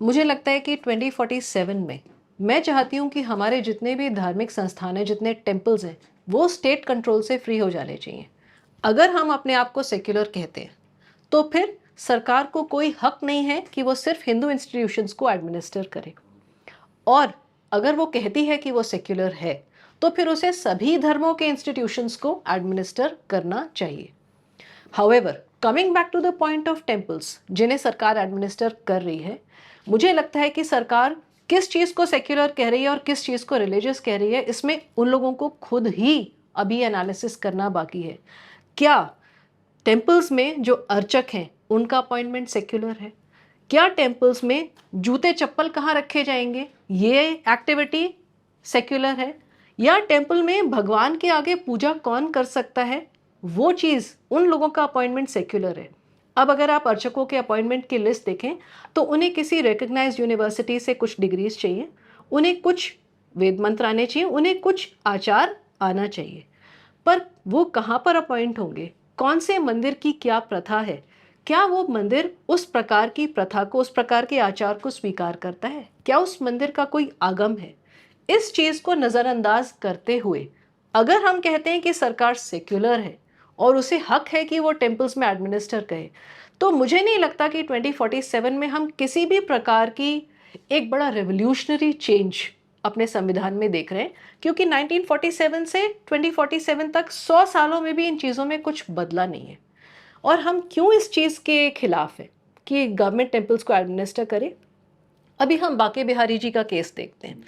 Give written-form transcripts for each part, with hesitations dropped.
मुझे लगता है कि 2047 में मैं चाहती हूँ कि हमारे जितने भी धार्मिक संस्थान हैं, जितने टेम्पल्स हैं, वो स्टेट कंट्रोल से फ्री हो जाने चाहिए। अगर हम अपने आप को सेक्युलर कहते हैं तो फिर सरकार को कोई हक नहीं है कि वो सिर्फ हिंदू इंस्टीट्यूशंस को एडमिनिस्टर करे। और अगर वो कहती है कि वो सेक्युलर है तो फिर उसे सभी धर्मों के इंस्टीट्यूशंस को एडमिनिस्टर करना चाहिए। However, coming back to the point of temples जिन्हें सरकार एडमिनिस्टर कर रही है, मुझे लगता है कि सरकार किस चीज़ को सेक्युलर कह रही है और किस चीज़ को रिलीजियस कह रही है, इसमें उन लोगों को खुद ही अभी एनालिसिस करना बाकी है। क्या टेम्पल्स में जो अर्चक हैं उनका अपॉइंटमेंट सेक्युलर है? क्या टेम्पल्स में जूते चप्पल कहाँ रखे जाएंगे, ये एक्टिविटी सेक्युलर है? या टेम्पल में भगवान के आगे पूजा कौन कर सकता है, वो चीज़ उन लोगों का अपॉइंटमेंट सेक्युलर है। अब अगर आप अर्चकों के अपॉइंटमेंट की लिस्ट देखें तो उन्हें किसी रिकग्नाइज्ड यूनिवर्सिटी से कुछ डिग्रीज चाहिए, उन्हें कुछ वेद मंत्र आने चाहिए, उन्हें कुछ आचार आना चाहिए। पर वो कहाँ पर अपॉइंट होंगे? कौन से मंदिर की क्या प्रथा है? क्या वो मंदिर उस प्रकार की प्रथा को, उस प्रकार के आचार को स्वीकार करता है? क्या उस मंदिर का कोई आगम है? इस चीज को नजरअंदाज करते हुए अगर हम कहते हैं कि सरकार सेक्युलर है और उसे हक है कि वो टेम्पल्स में एडमिनिस्टर करे, तो मुझे नहीं लगता कि 2047 में हम किसी भी प्रकार की एक बड़ा रेवोल्यूशनरी चेंज अपने संविधान में देख रहे हैं, क्योंकि 1947 से 2047 तक 100 सालों में भी इन चीज़ों में कुछ बदला नहीं है। और हम क्यों इस चीज़ के खिलाफ है कि गवर्नमेंट टेम्पल्स को एडमिनिस्टर करे? अभी हम बाके बिहारी जी का केस देखते हैं,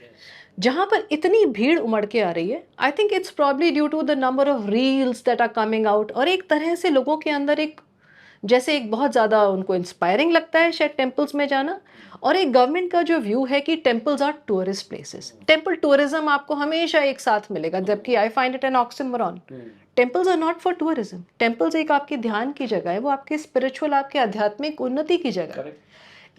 जहां पर इतनी भीड़ उमड़ के आ रही है। I think it's probably due to the number of reels that are coming out, और एक तरह से लोगों के अंदर एक जैसे एक बहुत ज़्यादा उनको इंस्पायरिंग लगता है शायद टेम्पल्स में जाना। और एक गवर्नमेंट का जो व्यू है कि temples are tourist places, temple tourism आपको हमेशा एक साथ मिलेगा, जबकि I find it an oxymoron. Temples are not for tourism. Temples एक आपके ध्यान की जगह है, वो आपके स्पिरिचुअल, आपके आध्यात्मिक उन्नति की जगह है।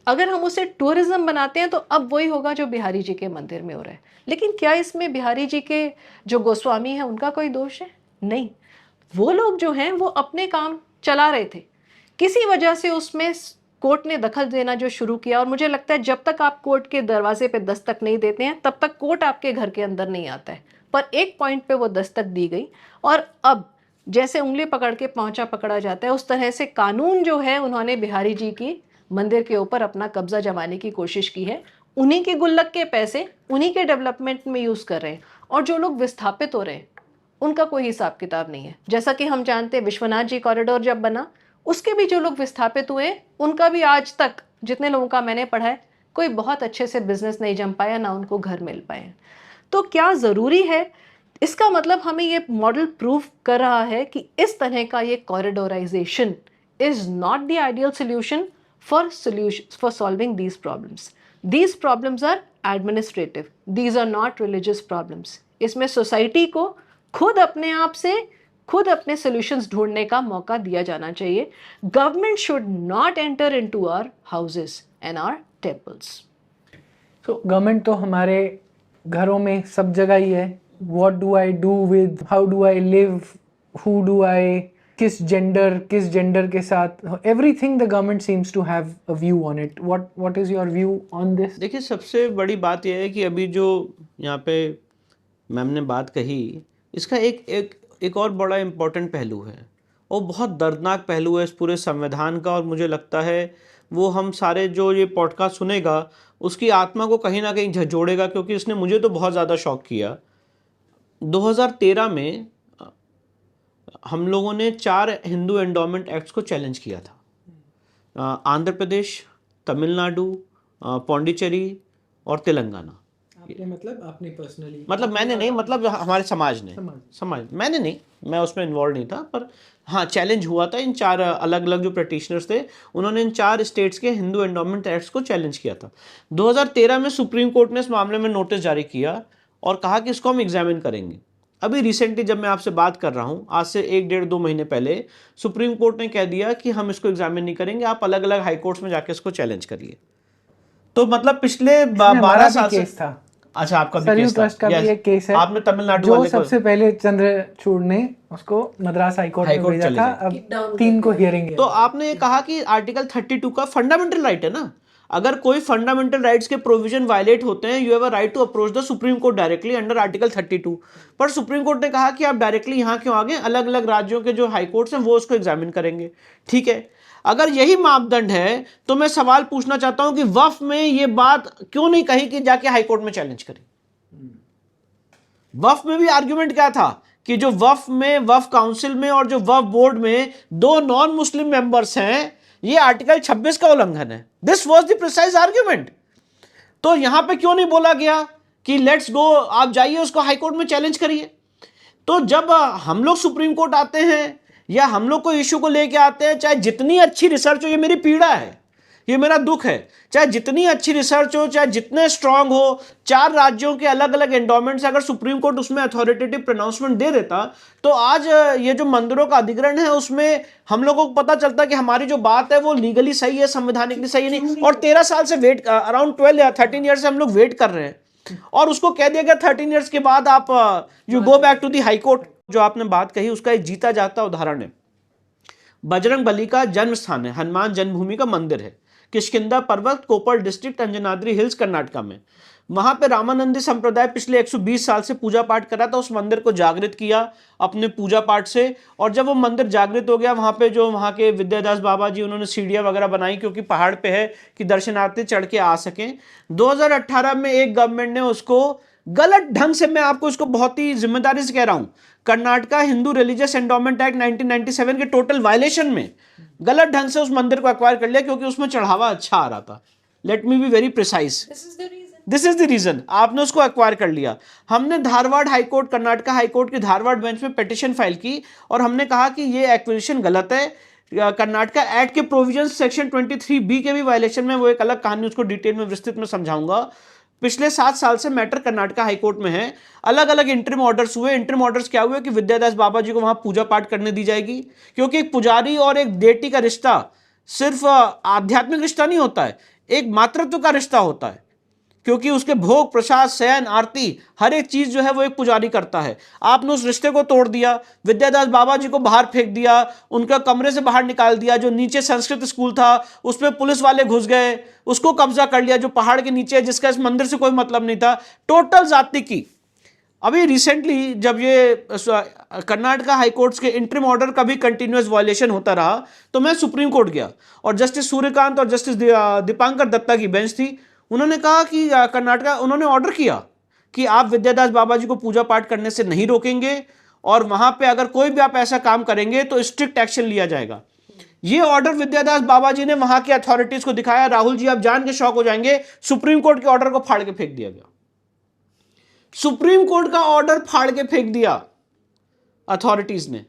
अगर हम उसे टूरिज्म बनाते हैं तो अब वही होगा जो बिहारी जी के मंदिर में हो रहा है। लेकिन क्या इसमें बिहारी जी के जो गोस्वामी है उनका कोई दोष है? नहीं। वो लोग जो हैं वो अपने काम चला रहे थे, किसी वजह से उसमें कोर्ट ने दखल देना जो शुरू किया। और मुझे लगता है जब तक आप कोर्ट के दरवाजे पे दस्तक नहीं देते हैं तब तक कोर्ट आपके घर के अंदर नहीं आता है। पर एक पॉइंट पे वो दस्तक दी गई, और अब जैसे उंगली पकड़ के पहुंचा पकड़ा जाता है, उस तरह से कानून जो है उन्होंने बिहारी जी की मंदिर के ऊपर अपना कब्जा जमाने की कोशिश की है। उन्हीं के गुल्लक के पैसे उन्हीं के डेवलपमेंट में यूज कर रहे हैं, और जो लोग विस्थापित हो रहे हैं उनका कोई हिसाब किताब नहीं है। जैसा कि हम जानते हैं विश्वनाथ जी कॉरिडोर जब बना, उसके भी जो लोग विस्थापित हुए उनका भी आज तक, जितने लोगों का मैंने पढ़ा है, कोई बहुत अच्छे से बिजनेस नहीं जम पाया, ना उनको घर मिल पाए। तो क्या जरूरी है? इसका मतलब हमें ये मॉडल प्रूव कर रहा है कि इस तरह का ये corridorization is not the ideal solution for solving these problems. These problems are administrative, these are not religious problems. इसमें सोसाइटी को खुद अपने आप से खुद अपने सॉल्यूशंस ढूंढने का मौका दिया जाना चाहिए। Government should not enter into our houses and our temples. So government तो हमारे घरों में सब जगह ही है। What do I do with, how do I live, who do I, किस जेंडर के साथ, everything the government seems to have a view on it. What is your view on this? देखिए, सबसे बड़ी बात यह है कि अभी जो यहाँ पे मैम ने बात कही, इसका एक और बड़ा इम्पोर्टेंट पहलू है, और बहुत दर्दनाक पहलू है इस पूरे संविधान का। और मुझे लगता है वो हम सारे जो ये पॉडकास्ट सुनेगा उसकी आत्मा को कहीं ना कहीं झंझोड़ेगा, क्योंकि इसने मुझे तो बहुत ज़्यादा शॉक किया। 2013 में हम लोगों ने 4 हिंदू एंडोमेंट एक्ट्स को चैलेंज किया था। आंध्र प्रदेश, तमिलनाडु, पौंडीचेरी और तेलंगाना। आपने मतलब आपने पर्सनली, मतलब मैंने नहीं, मतलब हमारे समाज ने, समाज मैंने नहीं, मैं उसमें इन्वॉल्व नहीं था, पर हाँ चैलेंज हुआ था। इन 4 अलग अलग जो प्रैक्टिशनर्स थे उन्होंने इन 4 स्टेट्स के हिंदू एंडोमेंट एक्ट्स को चैलेंज किया था। 2013 में सुप्रीम कोर्ट ने इस मामले में नोटिस जारी किया और कहा कि इसको हम एग्जामिन करेंगे। अभी रिसेंटली जब मैं आपसे बात कर रहा हूँ, आज से 1-1.5-2 महीने पहले सुप्रीम कोर्ट ने कह दिया कि हम इसको एग्जामिन नहीं करेंगे, आप अलग अलग हाई कोर्ट्स में जाके इसको चैलेंज करिए। तो मतलब पिछले 12 साल से केस था। अच्छा, आपका भी सरयू केस था? ट्रस्ट का भी एक केस है। आपने तमिलनाडु जो वाले को सबसे पहले चंद्रचूड़ ने उसको मद्रास हाईकोर्ट में भेजा था। अब 3 को हियरिंग है। तो आपने ये कहा कि आर्टिकल 32 का फंडामेंटल राइट है ना, अगर कोई फंडामेंटल राइट्स के प्रोविजन वायलेट होते हैं, you have a right to approach the supreme court directly under article 32। पर सुप्रीम कोर्ट ने कहा कि आप डायरेक्टली यहां क्यों आ गए, अलग अलग राज्यों के जो हाई कोर्ट्स हैं वो उसको एग्जामिन करेंगे। ठीक है, अगर यही मापदंड है तो मैं सवाल पूछना चाहता हूं कि वक्फ में ये बात क्यों नहीं कही कि जाके हाई कोर्ट में चैलेंज करी। वक्फ में भी आर्ग्यूमेंट क्या था कि जो वक्फ में, वक्फ काउंसिल में और जो वक्फ बोर्ड में 2 नॉन मुस्लिम मेंबर्स हैं, ये आर्टिकल 26 का उल्लंघन है। This was the precise argument. तो यहां पे क्यों नहीं बोला गया कि लेट्स गो, आप जाइए उसको हाई कोर्ट में चैलेंज करिए। तो जब हम लोग सुप्रीम कोर्ट आते हैं या हम लोग को इश्यू को लेके आते हैं, चाहे जितनी अच्छी रिसर्च हो, ये मेरी पीड़ा है, ये मेरा दुख है, चाहे जितनी अच्छी रिसर्च हो, चाहे जितने स्ट्रांग हो, 4 राज्यों के अलग अलग एंडोमेंट्स, अगर सुप्रीम कोर्ट उसमें अथॉरिटेटिव प्रोनाउंसमेंट दे देता तो आज ये जो मंदिरों का अधिग्रहण है उसमें हम लोगों को पता चलता कि हमारी जो बात है वो लीगली सही है, संवैधानिकली सही नहीं। और 13 साल से वेट, अराउंड 12 या 13 ईयर से हम लोग वेट कर रहे हैं और उसको कह दिया गया 13 ईयर्स के बाद आप you go back to the high court. जो आपने बात कही उसका एक जीता जाता उदाहरण है, बजरंग बली का जन्म स्थान है, हनुमान जन्मभूमि का मंदिर है, किष्किंधा पर्वत, कोप्पल डिस्ट्रिक्ट, अंजनाद्री हिल्स, कर्नाटका में। वहां पे रामानंदी संप्रदाय पिछले 120 साल से पूजा पाठ कर रहा था, उस मंदिर को जागृत किया अपने पूजा पाठ से। और जब वो मंदिर जागृत हो गया, वहां पे जो वहां के विद्यादास बाबा जी, उन्होंने सीढ़ियां वगैरह बनाई क्योंकि पहाड़ पे है कि दर्शनार्थी चढ़ के आ सकें। 2018 में एक गवर्नमेंट ने उसको गलत ढंग से, मैं आपको इसको बहुत ही जिम्मेदारी से कह रहा हूं, Karnataka Hindu religious endowment act 1997 के टोटल वायलेशन में गलत ढंग से उस मंदिर को एक्वायर कर लिया क्योंकि उसमें चढ़ावा अच्छा आ रहा था। Let me be very precise, this is the reason आपने उसको एक्वायर कर लिया। हमने धारवाड़ हाईकोर्ट, कर्नाटका हाईकोर्ट की धारवाड़ बेंच में पिटीशन फाइल की और हमने कहा कि ये एक्विजिशन गलत है, कर्नाटका एक्ट के प्रोविजन सेक्शन 23B के भी वायलेशन में, वो एक अलग कहानी, उसको डिटेल में विस्तृत में समझाऊंगा। पिछले 7 साल से मैटर कर्नाटका हाईकोर्ट में है, अलग अलग इंटरिम ऑर्डर्स हुए। इंटरिम ऑर्डर्स क्या हुए कि विद्यादास बाबा जी को वहां पूजा पाठ करने दी जाएगी, क्योंकि एक पुजारी और एक देटी का रिश्ता सिर्फ आध्यात्मिक रिश्ता नहीं होता है, एक मातृत्व का रिश्ता होता है, क्योंकि उसके भोग, प्रसाद, शयन, आरती, हर एक चीज जो है वो एक पुजारी करता है। आपने उस रिश्ते को तोड़ दिया, विद्यादास बाबा जी को बाहर फेंक दिया, उनका कमरे से बाहर निकाल दिया। जो नीचे संस्कृत स्कूल था उस पर पुलिस वाले घुस गए, उसको कब्जा कर लिया, जो पहाड़ के नीचे है, जिसका इस मंदिर से कोई मतलब नहीं था। टोटल जाति की। अभी रिसेंटली जब ये कर्नाटका हाईकोर्ट के इंटरिम ऑर्डर का भी कंटिन्यूअस वायलेशन होता रहा तो मैं सुप्रीम कोर्ट गया और जस्टिस सूर्यकांत और जस्टिस दीपांकर दत्ता की बेंच थी। उन्होंने कहा कि कर्नाटका, उन्होंने ऑर्डर किया कि आप विद्यादास बाबा जी को पूजा पाठ करने से नहीं रोकेंगे और वहां पे अगर कोई भी आप ऐसा काम करेंगे तो स्ट्रिक्ट एक्शन लिया जाएगा। ये ऑर्डर विद्यादास बाबा जी ने वहां के अथॉरिटीज को दिखाया। राहुल जी, आप जान के शौक हो जाएंगे, सुप्रीम कोर्ट के ऑर्डर को फाड़ के फेंक दिया गया। सुप्रीम कोर्ट का ऑर्डर फाड़ के फेंक दिया अथॉरिटीज ने।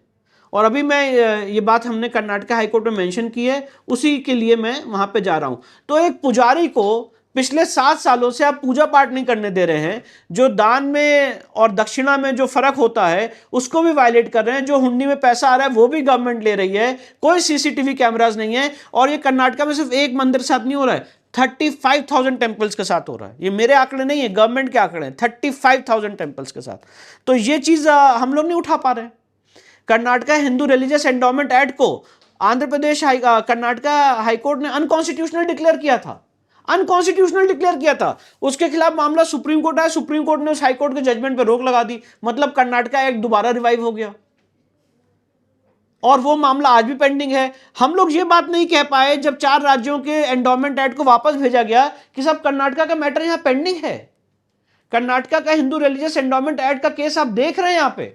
और अभी मैं ये बात हमने कर्नाटका हाईकोर्ट में मेंशन की है, उसी के लिए मैं वहां पे जा रहा हूं। तो एक पुजारी को पिछले 7 सालों से आप पूजा पाठ नहीं करने दे रहे हैं, जो दान में और दक्षिणा में जो फर्क होता है उसको भी वायलेट कर रहे हैं, जो हुंडी में पैसा आ रहा है वो भी गवर्नमेंट ले रही है, कोई सीसीटीवी कैमरास नहीं है। और ये कर्नाटका में सिर्फ एक मंदिर साथ नहीं हो रहा है, 35,000 टेम्पल्स के साथ हो रहा है। ये मेरे आंकड़े नहीं है, गवर्नमेंट के आंकड़े हैं, 35,000 टेम्पल्स के साथ। तो ये चीज हम लोग नहीं उठा पा रहे हैं। Karnataka Hindu religious endowment act को आंध्र प्रदेश कर्नाटका हाईकोर्ट ने अनकॉन्स्टिट्यूशनल डिक्लेयर किया था, अनकॉन्स्टिट्यूशनल डिक्लेयर किया था। उसके खिलाफ मामला सुप्रीम कोर्ट आया, सुप्रीम कोर्ट ने उस हाईकोर्ट के जजमेंट पर रोक लगा दी, मतलब कर्नाटका एक्ट दोबारा रिवाइव हो गया और वो मामला आज भी पेंडिंग है। हम लोग ये बात नहीं कह पाए जब 4 राज्यों के एंडोमेंट एक्ट को वापस भेजा गया कि सब कर्नाटका का मैटर यहां पेंडिंग है। कर्नाटका का हिंदू रिलीजियस एंडोमेंट एक्ट का केस आप देख रहे हैं यहां पे,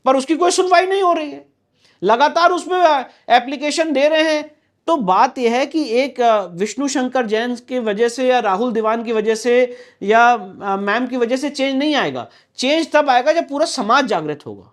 पर उसकी कोई सुनवाई नहीं हो रही है, लगातार उसमें एप्लीकेशन दे रहे हैं। तो बात यह है कि एक विष्णु शंकर जैन की वजह से या राहुल दीवान की वजह से या मैम की वजह से चेंज नहीं आएगा। चेंज तब आएगा जब पूरा समाज जागृत होगा।